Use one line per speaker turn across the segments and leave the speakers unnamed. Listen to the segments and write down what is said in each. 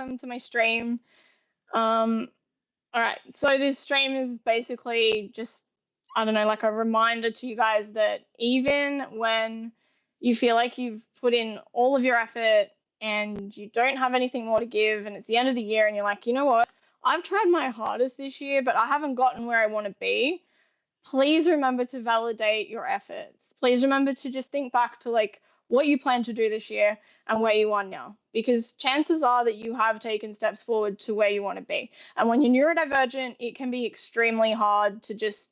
welcome to my stream. Um, all right, so this stream is basically just, I don't know, like a reminder to you guys that even when you feel like you've put in all of your effort and you don't have anything more to give, and it's the end of the year, and you're like, you know what, I've tried my hardest this year, but I haven't gotten where I want to be. Please remember to validate your efforts. Please remember to just think back to like what you plan to do this year and where you are now, because chances are that you have taken steps forward to where you want to be. And when you're neurodivergent, it can be extremely hard to just,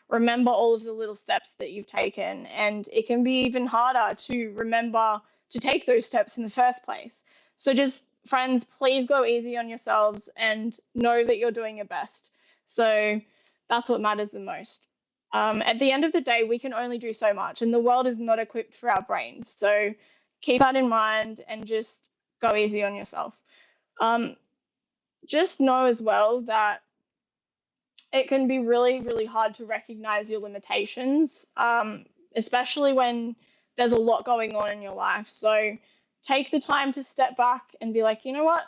remember all of the little steps that you've taken. And it can be even harder to remember to take those steps in the first place. So just, friends, please go easy on yourselves and know that you're doing your best. So that's what matters the most. At the end of the day, we can only do so much, and the world is not equipped for our brains. So keep that in mind and just go easy on yourself. Just know as well that it can be really, really hard to recognize your limitations, especially when there's a lot going on in your life. So take the time to step back and be like, you know what?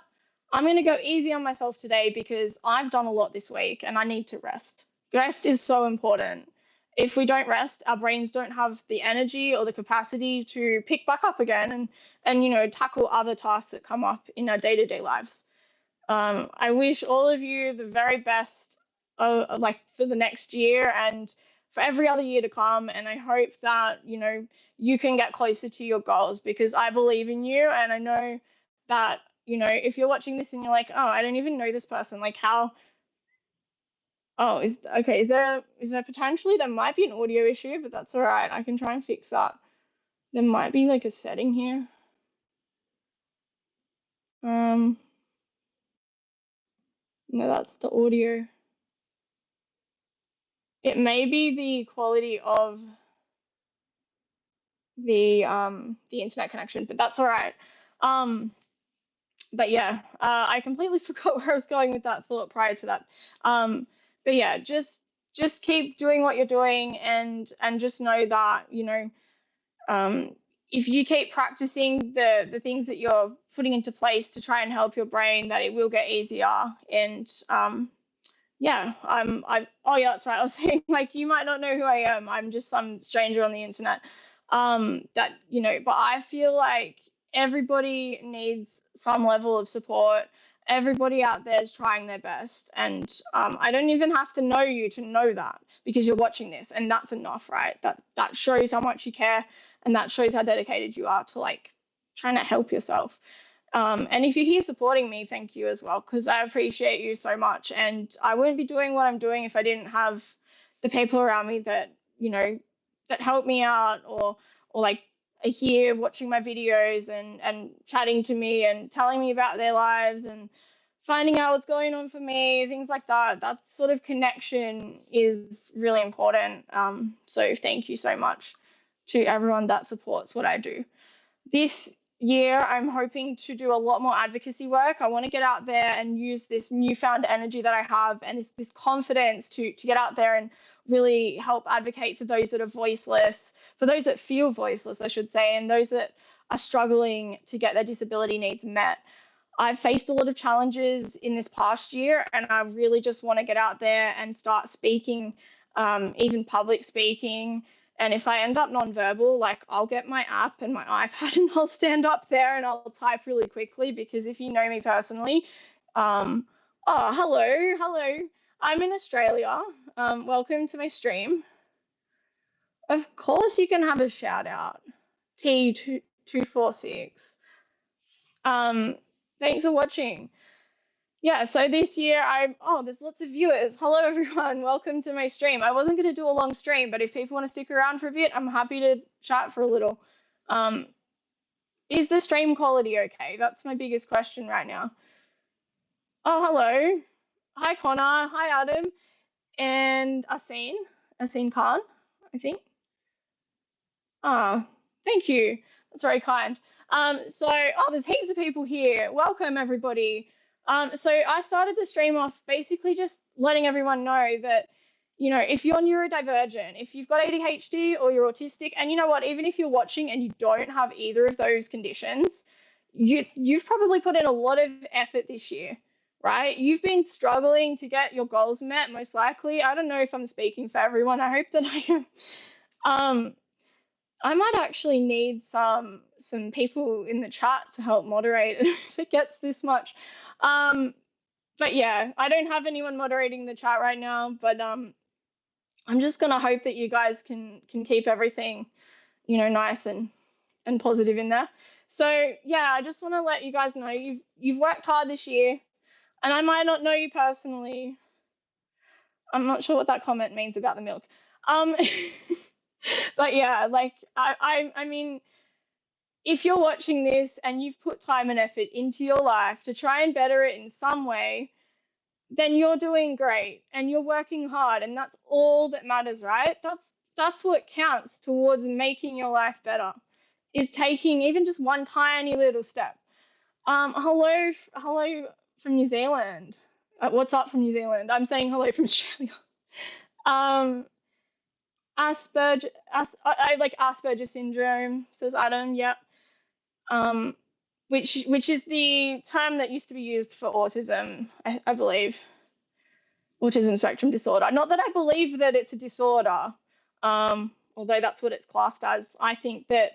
I'm going to go easy on myself today because I've done a lot this week and I need to rest. Rest is so important. If we don't rest, our brains don't have the energy or the capacity to pick back up again and tackle other tasks that come up in our day-to-day lives. I wish all of you the very best, like for the next year and for every other year to come. And I hope that, you can get closer to your goals, because I believe in you. And I know that, if you're watching this and you're like, oh, I don't even know this person, like how, oh, is there potentially, there might be an audio issue, but that's all right. I can try and fix that. There might be like a setting here. No, that's the audio. It may be the quality of the internet connection, but that's all right. But yeah, I completely forgot where I was going with that thought prior to that. But yeah, just keep doing what you're doing, and just know that if you keep practicing the things that you're putting into place to try and help your brain, that it will get easier. And yeah, oh yeah, that's right. I was saying, like, you might not know who I am. I'm just some stranger on the internet. But I feel like everybody needs some level of support. Everybody out there is trying their best, and I don't even have to know you to know that, because you're watching this, and that's enough, right? That shows how much you care, and that shows how dedicated you are to like trying to help yourself. And if you're here supporting me, thank you as well, because I appreciate you so much. And I wouldn't be doing what I'm doing if I didn't have the people around me that, that help me out, or like are here watching my videos and chatting to me and telling me about their lives and finding out what's going on for me, things like that. That sort of connection is really important. So thank you so much to everyone that supports what I do. This year, I'm hoping to do a lot more advocacy work. I want to get out there and use this newfound energy that I have and this confidence to get out there and really help advocate for those that are voiceless, for those that feel voiceless, I should say, and those that are struggling to get their disability needs met. I've faced a lot of challenges in this past year, and I really just want to get out there and start speaking, even public speaking. And if I end up nonverbal, like, I'll get my app and my iPad and I'll stand up there and I'll type really quickly, because if you know me personally, oh, hello. I'm in Australia. Welcome to my stream. Of course you can have a shout out. T246. Thanks for watching. Yeah, so this year there's lots of viewers. Hello everyone, welcome to my stream. I wasn't going to do a long stream, but if people want to stick around for a bit, I'm happy to chat for a little. Is the stream quality okay? That's my biggest question right now. Oh, hello. Hi Connor, hi Adam, and Asin Khan, I think. Thank you. That's very kind. There's heaps of people here. Welcome everybody. So I started the stream off basically just letting everyone know that, if you're neurodivergent, if you've got ADHD or you're autistic, and you know what, even if you're watching and you don't have either of those conditions, you've probably put in a lot of effort this year, right? You've been struggling to get your goals met, most likely. I don't know if I'm speaking for everyone. I hope that I am. Um, I might actually need some people in the chat to help moderate if it gets this much. But yeah, I don't have anyone moderating the chat right now, but I'm just gonna hope that you guys can keep everything, nice and positive in there. So yeah, I just want to let you guys know you've worked hard this year, and I might not know you personally. I'm not sure what that comment means about the milk. Um, but yeah, like I mean, if you're watching this and you've put time and effort into your life to try and better it in some way, then you're doing great and you're working hard, and that's all that matters, right? That's what counts towards making your life better, is taking even just one tiny little step. Hello from New Zealand. What's up from New Zealand? I'm saying hello from Australia. Um, I like Asperger syndrome, says Adam. Yep. Which is the term that used to be used for autism, I believe. Autism spectrum disorder. Not that I believe that it's a disorder, although that's what it's classed as. I think that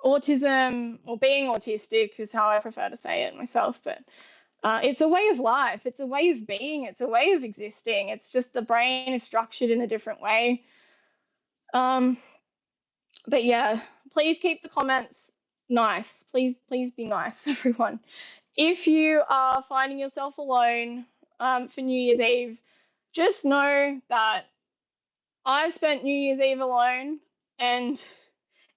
autism, or being autistic, is how I prefer to say it myself, but it's a way of life. It's a way of being. It's a way of existing. It's just the brain is structured in a different way. But yeah, please keep the comments nice. Please be nice, everyone. If you are finding yourself alone for New Year's Eve, just know that I spent New Year's Eve alone, and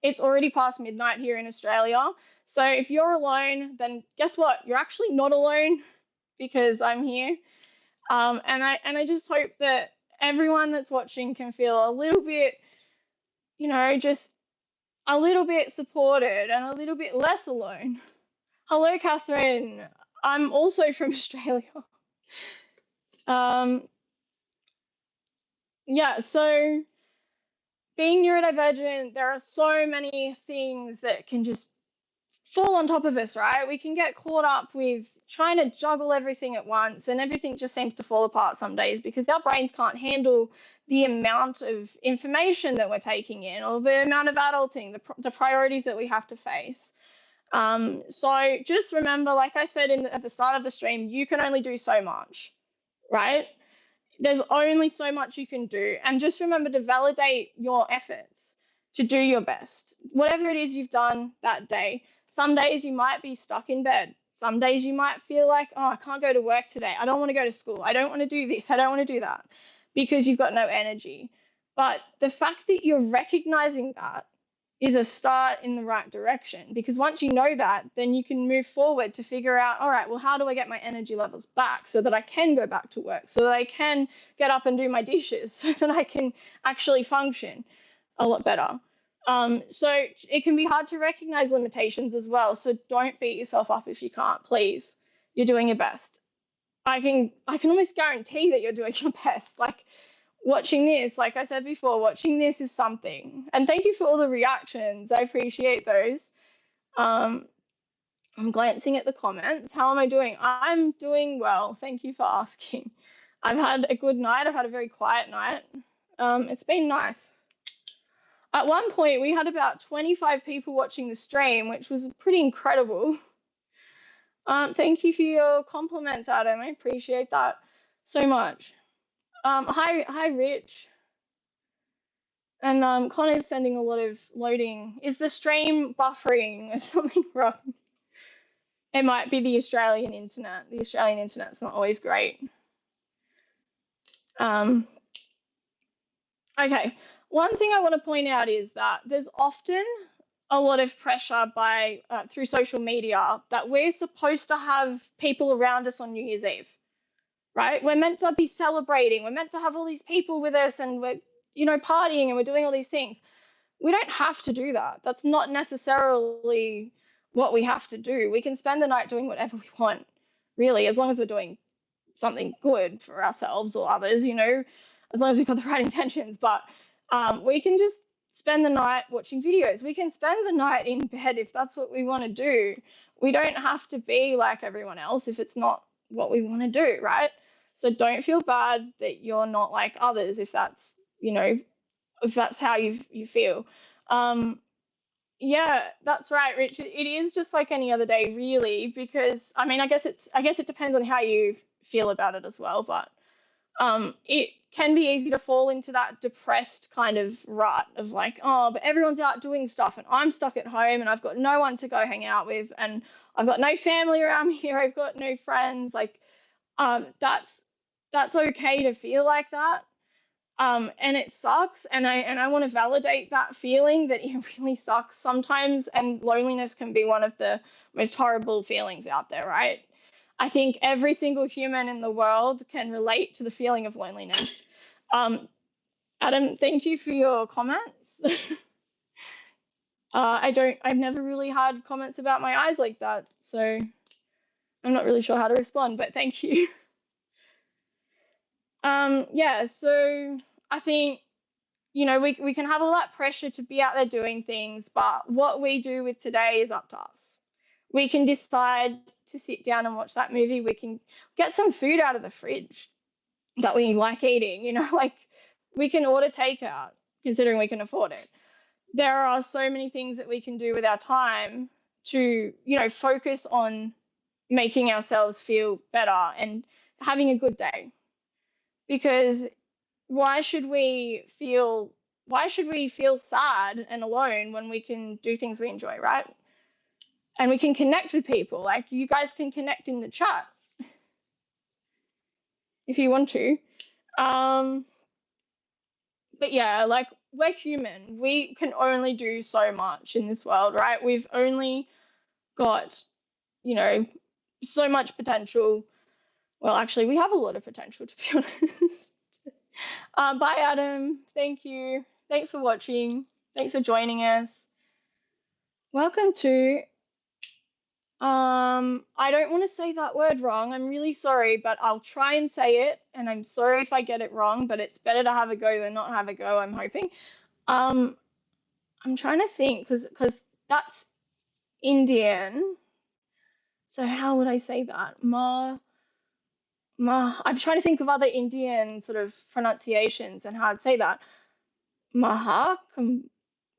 it's already past midnight here in Australia. So if you're alone, then guess what? You're actually not alone, because I'm here. And I just hope that everyone that's watching can feel a little bit, just a little bit supported and a little bit less alone. Hello, Catherine. I'm also from Australia. Yeah, so being neurodivergent, there are so many things that can just fall on top of us, right? We can get caught up with trying to juggle everything at once, and everything just seems to fall apart some days because our brains can't handle the amount of information that we're taking in, or the amount of adulting, the priorities that we have to face. So just remember, like I said at the start of the stream, you can only do so much, right? There's only so much you can do, and just remember to validate your efforts to do your best, whatever it is you've done that day. Some days you might be stuck in bed. Some days you might feel like, oh, I can't go to work today. I don't want to go to school. I don't want to do this. I don't want to do that, because you've got no energy. But the fact that you're recognizing that is a start in the right direction, because once you know that, then you can move forward to figure out, all right, well, how do I get my energy levels back so that I can go back to work, so that I can get up and do my dishes, so that I can actually function a lot better. So it can be hard to recognize limitations as well. So don't beat yourself up if you can't, please. You're doing your best. I can almost guarantee that you're doing your best. Like, watching this, like I said before, watching this is something. And thank you for all the reactions. I appreciate those. I'm glancing at the comments. How am I doing? I'm doing well. Thank you for asking. I've had a good night. I've had a very quiet night. It's been nice. At one point, we had about 25 people watching the stream, which was pretty incredible. Thank you for your compliments, Adam. I appreciate that so much. Hi, Rich. And Connor's sending a lot of loading. Is the stream buffering? Is something wrong? It might be the Australian internet. The Australian internet's not always great. Okay, one thing I want to point out is that there's often a lot of pressure through social media that we're supposed to have people around us on New Year's Eve, right? We're meant to be celebrating. We're meant to have all these people with us, and we're, partying, and we're doing all these things. We don't have to do that. That's not necessarily what we have to do. We can spend the night doing whatever we want, really, as long as we're doing something good for ourselves or others, as long as we've got the right intentions. But we can just spend the night watching videos. We can spend the night in bed if that's what we want to do. we don't have to be like everyone else if it's not what we want to do, right? So don't feel bad that you're not like others if that's, if that's how you feel. Um, yeah, that's right, Richard. It is just like any other day, really, because I mean, I guess it depends on how you feel about it as well, but it can be easy to fall into that depressed kind of rut of like, oh, but everyone's out doing stuff and I'm stuck at home and I've got no one to go hang out with and I've got no family around me here, I've got no friends. Like, that's okay to feel like that. And it sucks, and I want to validate that feeling that it really sucks sometimes, and loneliness can be one of the most horrible feelings out there, right? I think every single human in the world can relate to the feeling of loneliness. Um, Adam, thank you for your comments. I've never really had comments about my eyes like that, so I'm not really sure how to respond, but thank you. Yeah, so I think, we can have all that pressure to be out there doing things, but what we do with today is up to us. We can decide to sit down and watch that movie. We can get some food out of the fridge that we like eating, like we can order takeout considering we can afford it. There are so many things that we can do with our time to, focus on making ourselves feel better and having a good day. Because why should we feel why should we feel sad and alone when we can do things we enjoy, right? And we can connect with people. Like, you guys can connect in the chat if you want to. But yeah, like, we're human. We can only do so much in this world, right? We've only got, so much potential. Well, actually, we have a lot of potential, to be honest. Bye, Adam. Thank you. Thanks for watching. Thanks for joining us. Welcome to, I don't want to say that word wrong. I'm really sorry, but I'll try and say it. And I'm sorry if I get it wrong, but it's better to have a go than not have a go, I'm hoping. I'm trying to think because that's Indian. So how would I say that? I'm trying to think of other Indian sort of pronunciations and how I'd say that. Mahakam,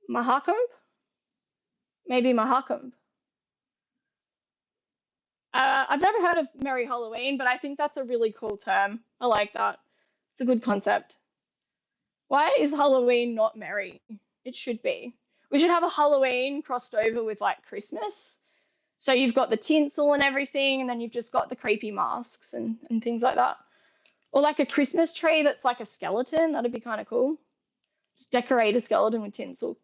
Mahakam? Maybe Mahakam. I've never heard of Merry Halloween, but I think that's a really cool term. I like that. It's a good concept. Why is Halloween not merry? It should be. We should have a Halloween crossed over with like Christmas. So you've got the tinsel and everything, and then you've just got the creepy masks and things like that. Or like a Christmas tree that's like a skeleton. That'd be kind of cool. Just decorate a skeleton with tinsel.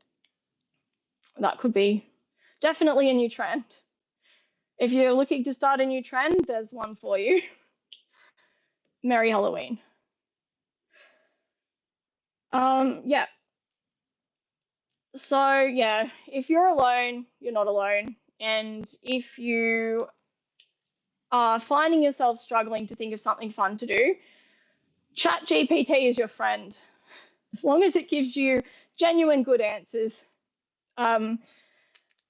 That could be definitely a new trend. If you're looking to start a new trend, there's one for you. Merry Halloween. Yeah. So yeah, if you're alone, you're not alone. And if you are finding yourself struggling to think of something fun to do, ChatGPT is your friend. As long as it gives you genuine good answers,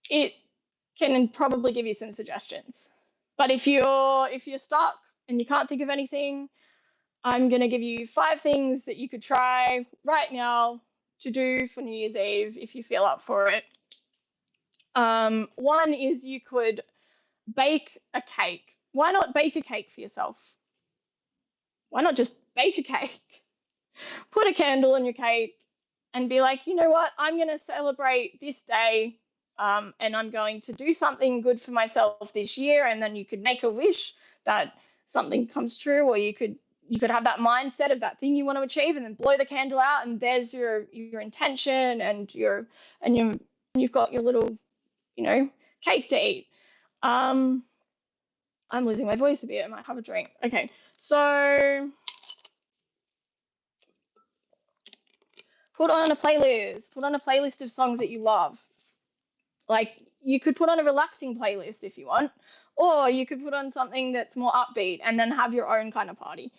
it can probably give you some suggestions. But if you're stuck and you can't think of anything, I'm going to give you 5 things that you could try right now to do for New Year's Eve if you feel up for it. One is you could bake a cake. Why not bake a cake for yourself? Why not just bake a cake? Put a candle on your cake and be like, you know what? I'm going to celebrate this day, and I'm going to do something good for myself this year. And then you could make a wish that something comes true, or you could have that mindset of that thing you want to achieve, and then blow the candle out, and there's your intention, and you've got your little, cake to eat. I'm losing my voice a bit. I might have a drink. Okay, so put on a playlist. Put on a playlist of songs that you love. Like, you could put on a relaxing playlist if you want, or you could put on something that's more upbeat and then have your own kind of party.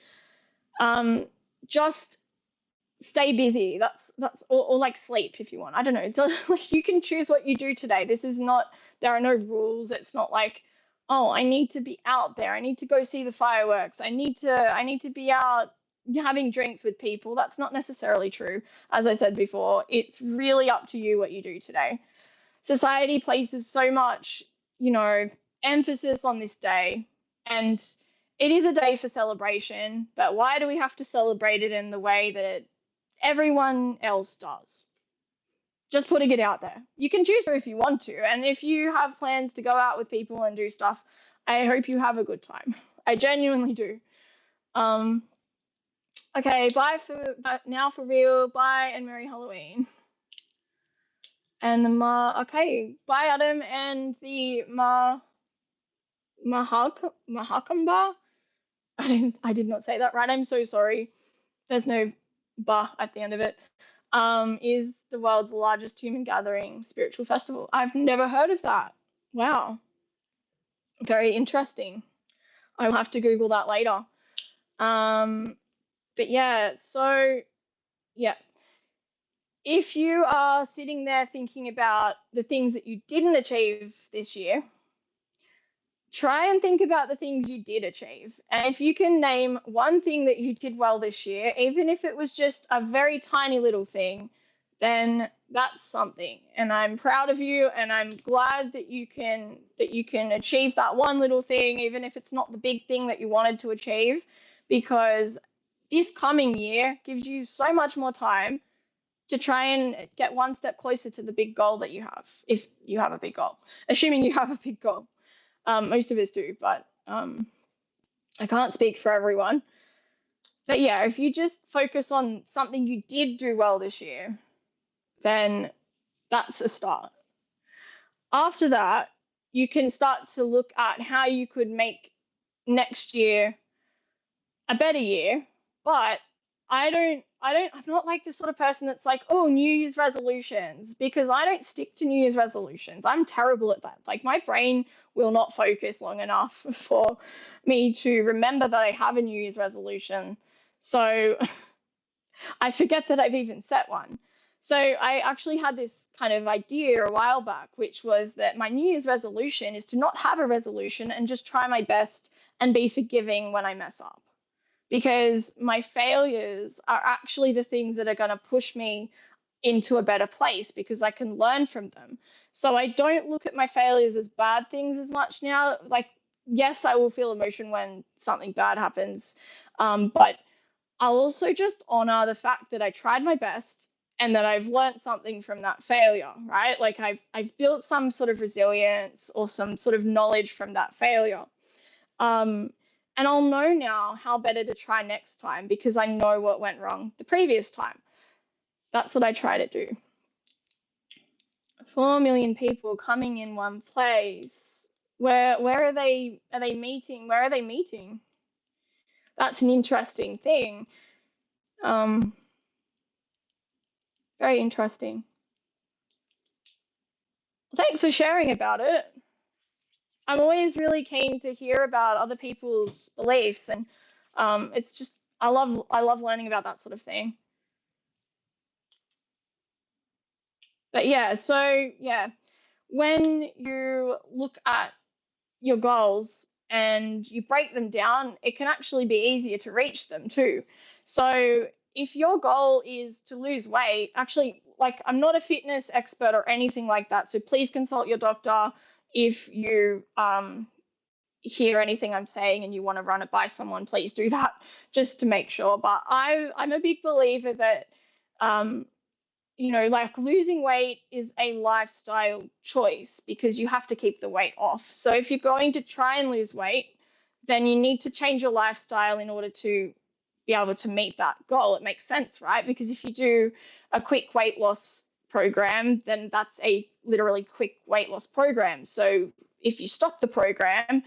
Just stay busy. That's or like sleep if you want. I don't know. So, like, you can choose what you do today. This is not there are no rules. It's not like, oh, I need to be out there. I need to go see the fireworks. I need to be out having drinks with people. That's not necessarily true. As I said before, it's really up to you what you do today. Society places so much, emphasis on this day, and it is a day for celebration, but why do we have to celebrate it in the way that everyone else does? Just putting it out there. You can choose if you want to, and if you have plans to go out with people and do stuff, I hope you have a good time. I genuinely do. Okay, bye for now for real. Bye and Merry Halloween. And the okay, bye Adam and the Mahakamba. I did not say that right. I'm so sorry. There's no ba at the end of it. Is the world's largest human gathering spiritual festival. I've never heard of that. Wow. Very interesting. I'll have to Google that later. But yeah, so yeah. If you are sitting there thinking about the things that you didn't achieve this year, try and think about the things you did achieve. And if you can name one thing that you did well this year, even if it was just a very tiny little thing, then that's something. And I'm proud of you, and I'm glad that you can achieve that one little thing, even if it's not the big thing that you wanted to achieve, because this coming year gives you so much more time to try and get one step closer to the big goal that you have, if you have a big goal, assuming you have a big goal. Most of us do, but I can't speak for everyone. But yeah, if you just focus on something you did do well this year, then that's a start. After that, you can start to look at how you could make next year a better year. But I'm not like the sort of person that's like, oh, New Year's resolutions, because I don't stick to New Year's resolutions. I'm terrible at that. Like, my brain will not focus long enough for me to remember that I have a New Year's resolution. So I forget that I've even set one. So I actually had this kind of idea a while back, which was that my New Year's resolution is to not have a resolution and just try my best and be forgiving when I mess up. Because my failures are actually the things that are going to push me into a better place, because I can learn from them. So I don't look at my failures as bad things as much now. Like, yes, I will feel emotion when something bad happens, but I'll also just honor the fact that I tried my best and that I've learned something from that failure, right? Like, I've built some sort of resilience or some sort of knowledge from that failure. And I'll know now how better to try next time, because I know what went wrong the previous time. That's what I try to do. 4 million people coming in one place. Where are they meeting? Where are they meeting? That's an interesting thing. Very interesting. Thanks for sharing about it. I'm always really keen to hear about other people's beliefs, and it's just I love learning about that sort of thing. But yeah, so yeah, when you look at your goals and you break them down, it can actually be easier to reach them too. So if your goal is to lose weight, actually, like, I'm not a fitness expert or anything like that, so please consult your doctor if you hear anything I'm saying and you want to run it by someone. Please do that, just to make sure. But I'm a big believer that like, losing weight is a lifestyle choice, because you have to keep the weight off. So if you're going to try and lose weight, then you need to change your lifestyle in order to be able to meet that goal. It makes sense, right? Because if you do a quick weight loss program, then that's a literally quick weight loss program. So if you stop the program,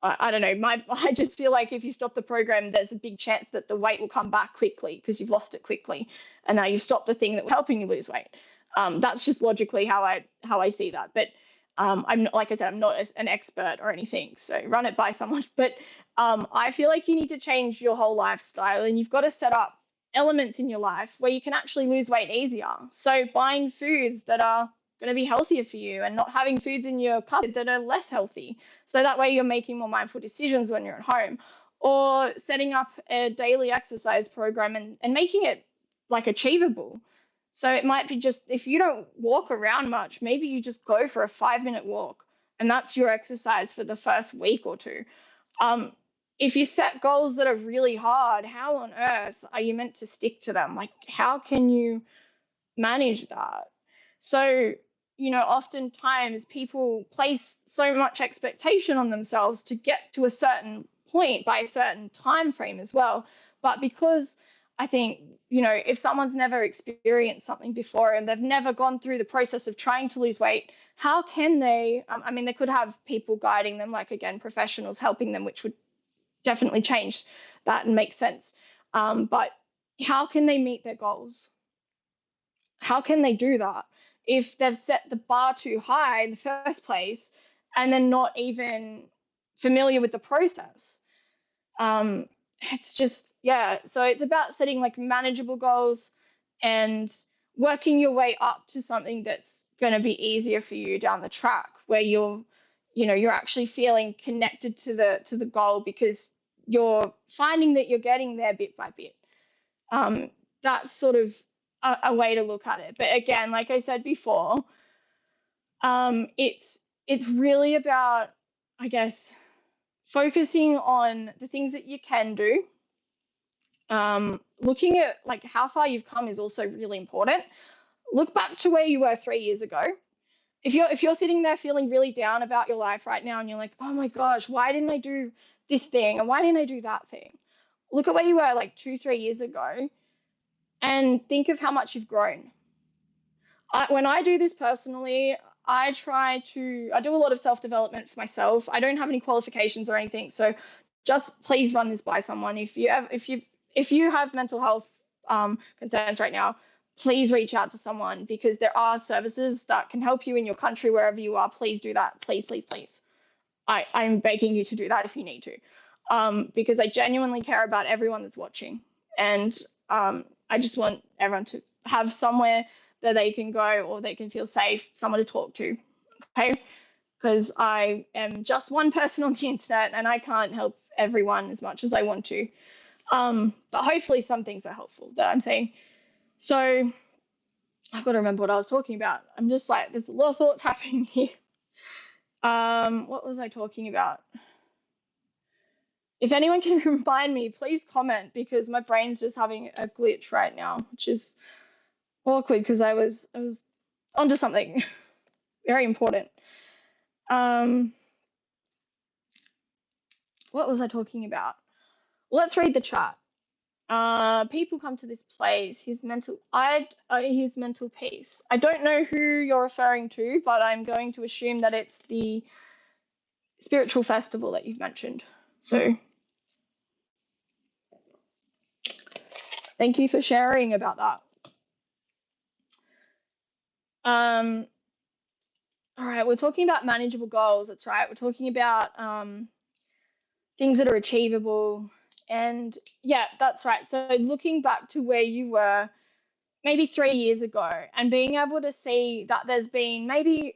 I don't know, I just feel like if you stop the program, there's a big chance that the weight will come back quickly because you've lost it quickly, and now you've stopped the thing that was helping you lose weight. That's just logically how I see that. But I'm not, like I said, I'm not an expert or anything, so run it by someone. But I feel like you need to change your whole lifestyle, and you've got to set up elements in your life where you can actually lose weight easier. So buying foods that are going to be healthier for you, and not having foods in your cupboard that are less healthy. So that way you're making more mindful decisions when you're at home, or setting up a daily exercise program and making it like achievable. So it might be just, if you don't walk around much, maybe you just go for a 5-minute walk, and that's your exercise for the first week or two. Um, if you set goals that are really hard, how on earth are you meant to stick to them? Like, how can you manage that? So, oftentimes people place so much expectation on themselves to get to a certain point by a certain time frame as well. But because I think, if someone's never experienced something before and they've never gone through the process of trying to lose weight, how can they? I mean, they could have people guiding them, like, again, professionals helping them, which would definitely change that and make sense. But how can they meet their goals? How can they do that if they've set the bar too high in the first place and then not even familiar with the process? It's just, yeah. So it's about setting like manageable goals and working your way up to something that's going to be easier for you down the track, where you're actually feeling connected to the goal, because you're finding that you're getting there bit by bit. That's sort of a way to look at it. But again, like I said before, it's really about, I guess, focusing on the things that you can do. Looking at like how far you've come is also really important. Look back to where you were 3 years ago. If you're sitting there feeling really down about your life right now, and you're like, oh my gosh, why didn't I do this thing, and why didn't I do that thing? Look at where you were like 2-3 years ago, and think of how much you've grown. When I do this personally, I do a lot of self-development for myself. I don't have any qualifications or anything, so just please run this by someone. If you have mental health concerns right now, please reach out to someone, because there are services that can help you in your country, wherever you are. Please do that. Please, please, please. I'm begging you to do that if you need to, because I genuinely care about everyone that's watching, and I just want everyone to have somewhere that they can go, or they can feel safe, someone to talk to. Okay, because I am just one person on the internet, and I can't help everyone as much as I want to. But hopefully some things are helpful that I'm saying. So I've got to remember what I was talking about. I'm just like, there's a lot of thoughts happening here. What was I talking about? If anyone can remind me, please comment, because my brain's just having a glitch right now, which is awkward, because I was onto something very important. What was I talking about? Well, let's read the chat. People come to this place. His mental peace. I don't know who you're referring to, but I'm going to assume that it's the spiritual festival that you've mentioned. So thank you for sharing about that. All right, we're talking about manageable goals. That's right. We're talking about things that are achievable. And yeah, that's right. So looking back to where you were maybe 3 years ago, and being able to see that there's been maybe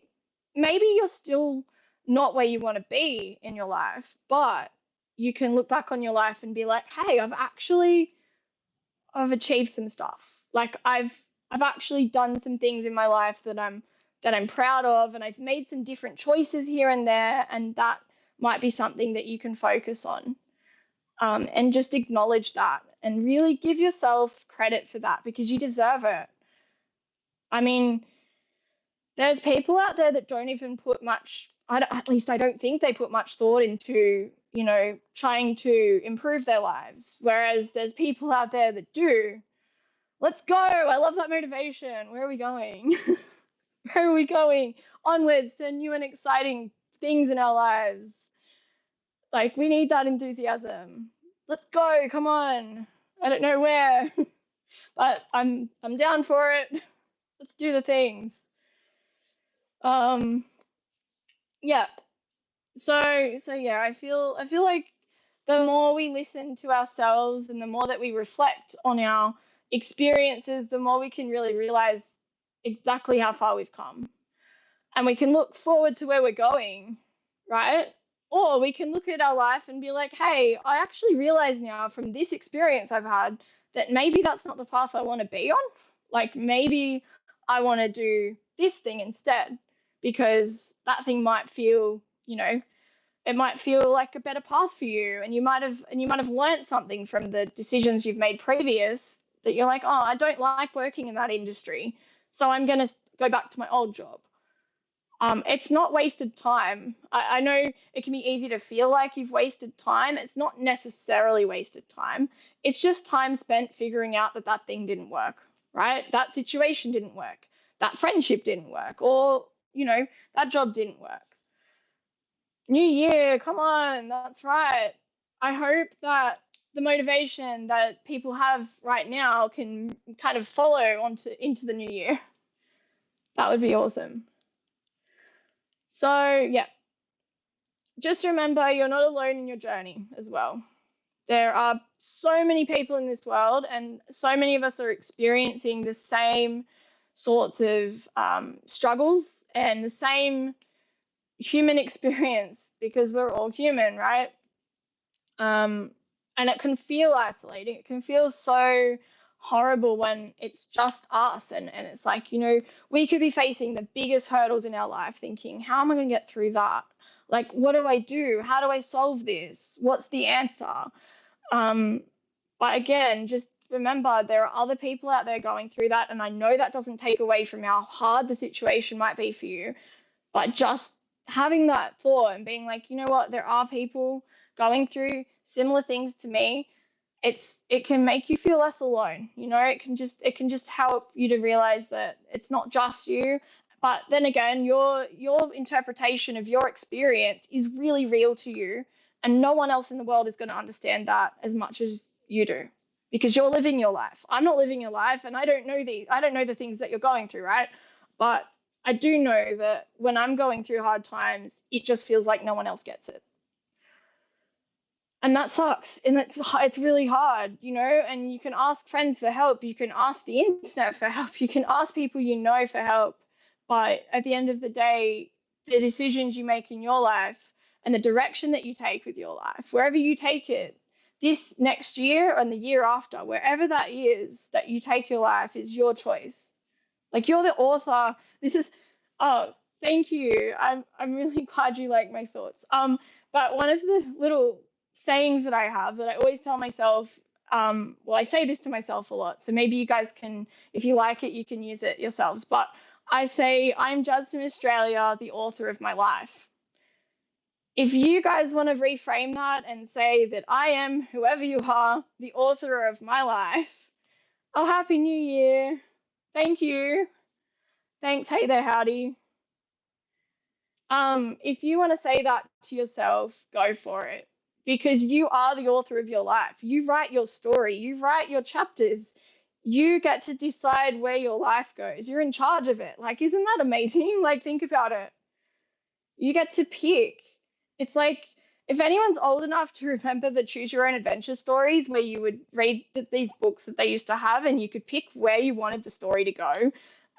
you're still not where you want to be in your life, but you can look back on your life and be like, hey, I've achieved some stuff. Like I've actually done some things in my life that I'm proud of, and I've made some different choices here and there, and that might be something that you can focus on. And just acknowledge that and really give yourself credit for that, because you deserve it. I mean, there's people out there that don't even put much, at least I don't think they put much thought into, trying to improve their lives. Whereas there's people out there that do. Let's go. I love that motivation. Where are we going? Where are we going? Onwards to new and exciting things in our lives. Like, we need that enthusiasm. Let's go. Come on. I don't know where, but I'm down for it. Let's do the things. Yeah. So yeah, I feel like the more we listen to ourselves, and the more that we reflect on our experiences, the more we can really realize exactly how far we've come. and we can look forward to where we're going, right? Or we can look at our life and be like, hey, I actually realize now from this experience I've had that maybe that's not the path I want to be on. Like maybe I want to do this thing instead, because that thing might feel, it might feel like a better path for you, and you might have learned something from the decisions you've made previous, that you're like, oh, I don't like working in that industry, so I'm going to go back to my old job. It's not wasted time. I know it can be easy to feel like you've wasted time. It's not necessarily wasted time. It's just time spent figuring out that that thing didn't work, right? That situation didn't work. That friendship didn't work. Or, that job didn't work. New year, come on, that's right. I hope that the motivation that people have right now can kind of follow into the new year. That would be awesome. So, yeah, just remember you're not alone in your journey as well. There are so many people in this world, and so many of us are experiencing the same sorts of struggles and the same human experience, because we're all human, right? And it can feel isolating. It can feel so horrible when it's just us. And it's like, we could be facing the biggest hurdles in our life thinking, how am I going to get through that? Like, what do I do? How do I solve this? What's the answer? But again, just remember there are other people out there going through that. And I know that doesn't take away from how hard the situation might be for you, but just having that thought and being like, you know what, there are people going through similar things to me. It can make you feel less alone. It can just help you to realize that it's not just you. But then again, your interpretation of your experience is really real to you, and no one else in the world is going to understand that as much as you do, because you're living your life. I'm not living your life, and I don't know the things that you're going through, right? But I do know that when I'm going through hard times, it just feels like no one else gets it. And that sucks. And it's really hard, and you can ask friends for help. You can ask the internet for help. You can ask people for help. But at the end of the day, the decisions you make in your life and the direction that you take with your life, wherever you take it, this next year and the year after, wherever that is that you take your life, is your choice. Like, you're the author. This is Oh, thank you. I'm really glad you like my thoughts. But one of the little sayings that I have that I always tell myself, well, I say this to myself a lot, so maybe you guys can, if you like it, you can use it yourselves. But I say, I'm Jazz from Australia, the author of my life. If you guys want to reframe that and say that I am, whoever you are, the author of my life, oh, Happy New Year. Thank you. Thanks. Hey there, howdy. If you want to say that to yourself, go for it, because you are the author of your life. You write your story, you write your chapters. You get to decide where your life goes. You're in charge of it. Like, isn't that amazing? Like, think about it. You get to pick. It's like, if anyone's old enough to remember the choose your own adventure stories, where you would read these books that they used to have, and you could pick where you wanted the story to go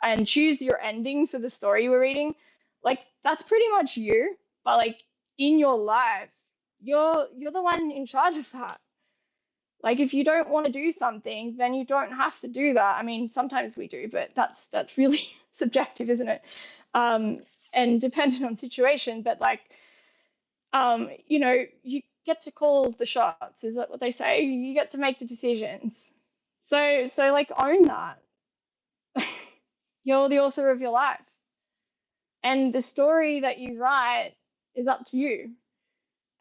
and choose your ending for the story you were reading, like, that's pretty much you. But like, in your life, you're the one in charge of that. Like, if you don't want to do something, then you don't have to do that. I mean, sometimes we do, but that's really subjective, isn't it? And dependent on situation. But like, you get to call the shots. Is that what they say? You get to make the decisions. So like, own that. You're the author of your life, and the story that you write is up to you.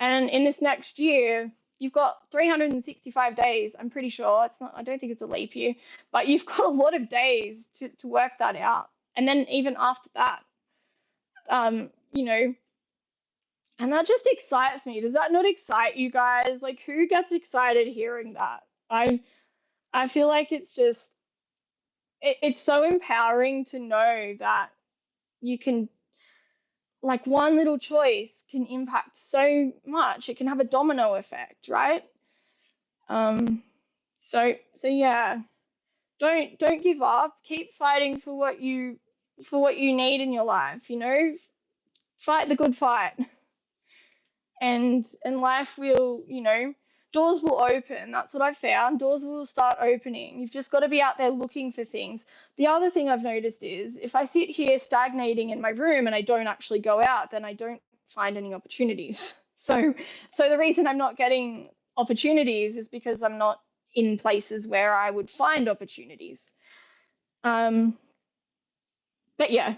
And in this next year, you've got 365 days. I'm pretty sure it's not. I don't think it's a leap year, but you've got a lot of days to work that out. And then even after that, um, you know, and that just excites me. Does that not excite you guys? Like, who gets excited hearing that? I feel like it's so empowering to know that you can, like, one little choice can impact so much. It can have a domino effect, right? Um, so yeah, don't give up. Keep fighting for what you for what you need in your life, fight the good fight. And life will, doors will open. That's what I found. Doors will start opening. You've just got to be out there looking for things. The other thing I've noticed is if I sit here stagnating in my room and I don't actually go out, then I don't find any opportunities. So the reason I'm not getting opportunities is because I'm not in places where I would find opportunities. But yeah,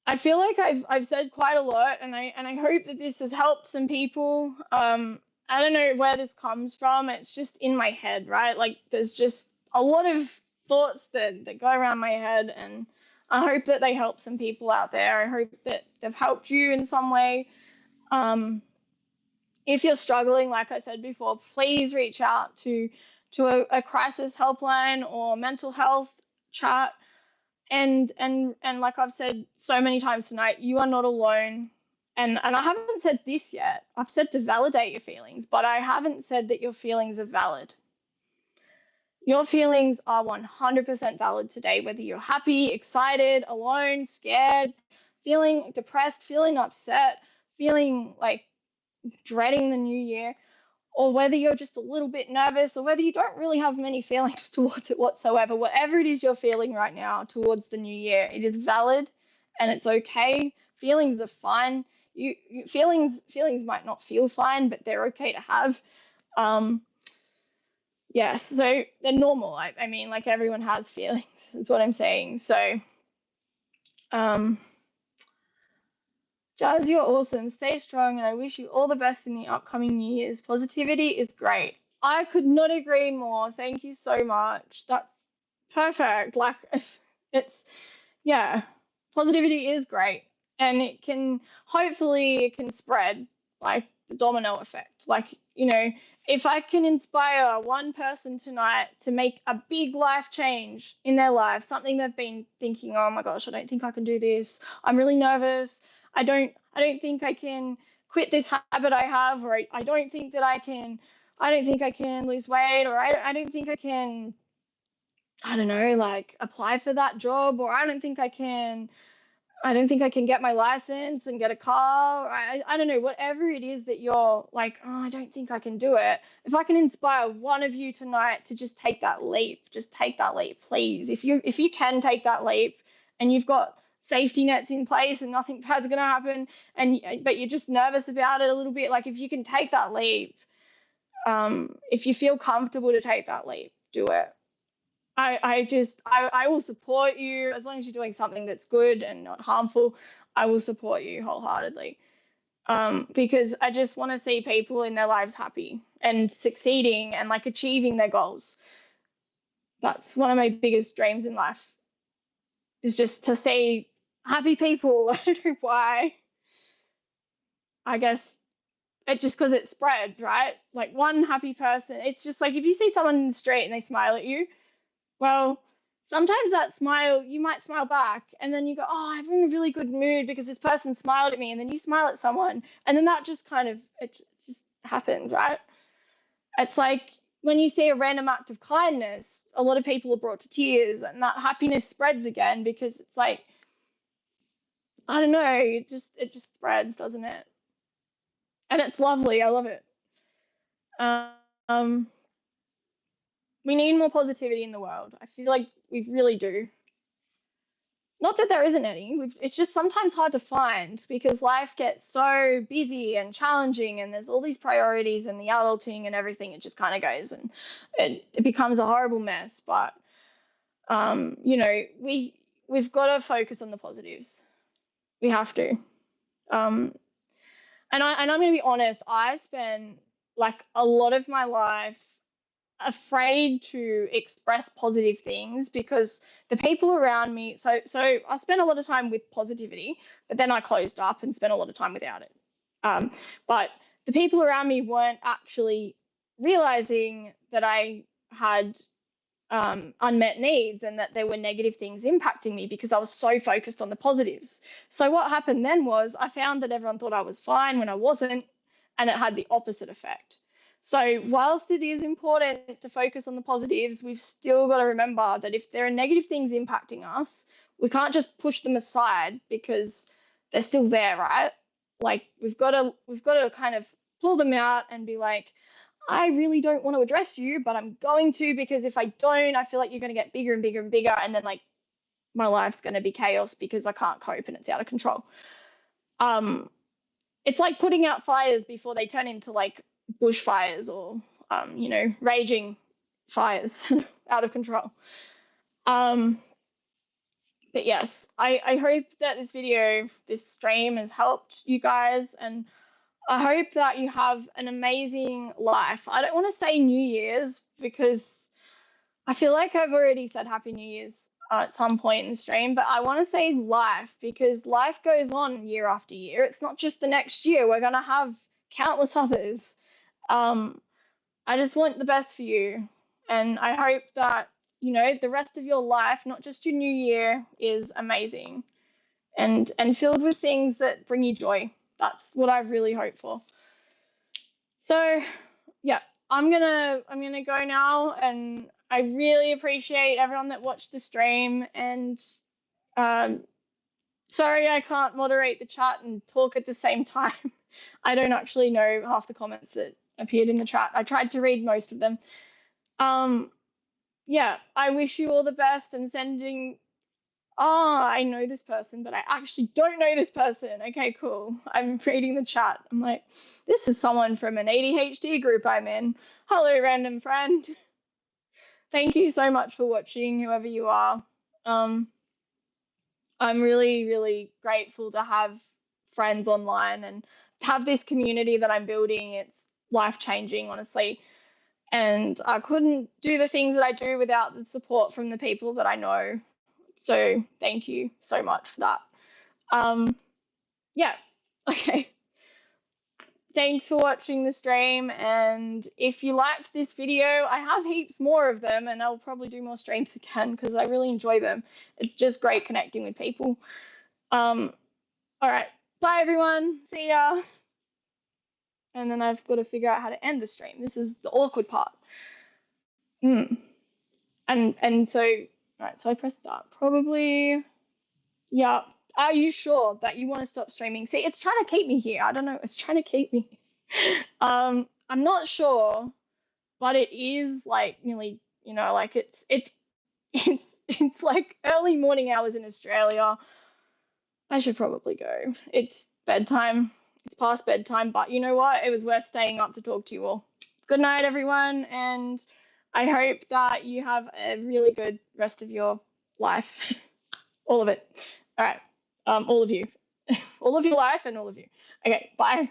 I feel like I've said quite a lot, and I hope that this has helped some people. I don't know where this comes from. It's just in my head, right? Like there's just a lot of thoughts that go around my head, and I hope that they help some people out there. I hope that they've helped you in some way. If you're struggling, like I said before, please reach out to a crisis helpline or mental health chat. And like I've said so many times tonight, you are not alone. And I haven't said this yet. I've said to validate your feelings, but I haven't said that your feelings are valid. Your feelings are 100% valid today, whether you're happy, excited, alone, scared, feeling depressed, feeling upset, feeling like dreading the new year, or whether you're just a little bit nervous, or whether you don't really have many feelings towards it whatsoever. Whatever it is you're feeling right now towards the new year, it is valid and it's okay. Feelings are fine. Feelings might not feel fine, but they're okay to have. Yeah, so they're normal. I mean, like everyone has feelings, is what I'm saying. So, Jazz, you're awesome. Stay strong, and I wish you all the best in the upcoming New Year's. Positivity is great. I could not agree more. Thank you so much. That's perfect. Like, it's, yeah, positivity is great. And hopefully, it can spread like the domino effect. Like, if I can inspire one person tonight to make a big life change in their life, something they've been thinking, oh my gosh, I don't think I can do this. I'm really nervous. I don't think I can quit this habit I have, or I don't think that I don't think I can lose weight, or I don't think I can, I don't know, like apply for that job, or I don't think I can get my license and get a car. I don't know, whatever it is that you're like, oh, I don't think I can do it. If I can inspire one of you tonight to just take that leap, please. If you can take that leap, and you've got safety nets in place and nothing bad's gonna happen, but you're just nervous about it a little bit, like if you can take that leap, if you feel comfortable to take that leap, do it. I will support you as long as you're doing something that's good and not harmful. I will support you wholeheartedly. Because I just want to see people in their lives happy and succeeding and like achieving their goals. That's one of my biggest dreams in life, is just to see happy people. I don't know why. I guess it just because it spreads, right? Like one happy person. It's just like if you see someone in the street and they smile at you, well, sometimes that smile, you might smile back, and then you go, oh, I'm in a really good mood because this person smiled at me, and then you smile at someone, and then that just kind of, it just happens, right? It's like when you see a random act of kindness, a lot of people are brought to tears, and that happiness spreads again because it's like, I don't know, it just spreads, doesn't it? And it's lovely. I love it. Um, we need more positivity in the world. I feel like we really do. Not that there isn't any. It's just sometimes hard to find because life gets so busy and challenging, and there's all these priorities and the adulting and everything. It just kind of goes, and it becomes a horrible mess. But we've got to focus on the positives. We have to. And I'm going to be honest. I spend like a lot of my life afraid to express positive things because the people around me, so I spent a lot of time with positivity, but then I closed up and spent a lot of time without it. But the people around me weren't actually realizing that I had unmet needs and that there were negative things impacting me because I was so focused on the positives. So what happened then was I found that everyone thought I was fine when I wasn't, and it had the opposite effect. So whilst it is important to focus on the positives, we've still got to remember that if there are negative things impacting us, we can't just push them aside because they're still there, right? Like we've got to kind of pull them out and be like, I really don't want to address you, but I'm going to, because if I don't, I feel like you're going to get bigger and bigger and bigger, and then like my life's going to be chaos because I can't cope and it's out of control. It's like putting out fires before they turn into like bushfires or raging fires out of control. But yes, I hope that this stream has helped you guys, and I hope that you have an amazing life. I don't want to say New Year's because I feel like I've already said Happy New Year's at some point in the stream, but I want to say life, because life goes on year after year. It's not just the next year. We're going to have countless others. I just want the best for you, and I hope that, the rest of your life, not just your new year, is amazing and filled with things that bring you joy. That's what I really hope for. So, yeah, I'm gonna go now, and I really appreciate everyone that watched the stream. And sorry I can't moderate the chat and talk at the same time. I don't actually know half the comments that appeared in the chat. I tried to read most of them. Yeah, I wish you all the best. I'm sending. Oh, I know this person, but I actually don't know this person. Okay, cool. I'm reading the chat. I'm like, this is someone from an ADHD group I'm in. Hello, random friend. Thank you so much for watching, whoever you are. I'm really, really grateful to have friends online and to have this community that I'm building. It's life-changing, honestly. And I couldn't do the things that I do without the support from the people that I know. So thank you so much for that. Yeah, okay. Thanks for watching the stream, and if you liked this video, I have heaps more of them, and I'll probably do more streams again because I really enjoy them. It's just great connecting with people. All right, bye everyone, see ya. And then I've got to figure out how to end the stream. This is the awkward part. And so, all right, so I press start. Probably, yeah. Are you sure that you want to stop streaming? See, it's trying to keep me here. I don't know. It's trying to keep me. I'm not sure, but it is like nearly, like it's like early morning hours in Australia. I should probably go. It's bedtime. It's past bedtime, but you know what? It was worth staying up to talk to you all. Good night, everyone, and I hope that you have a really good rest of your life. All of it. All right. All of you. All of your life and all of you. Okay, bye.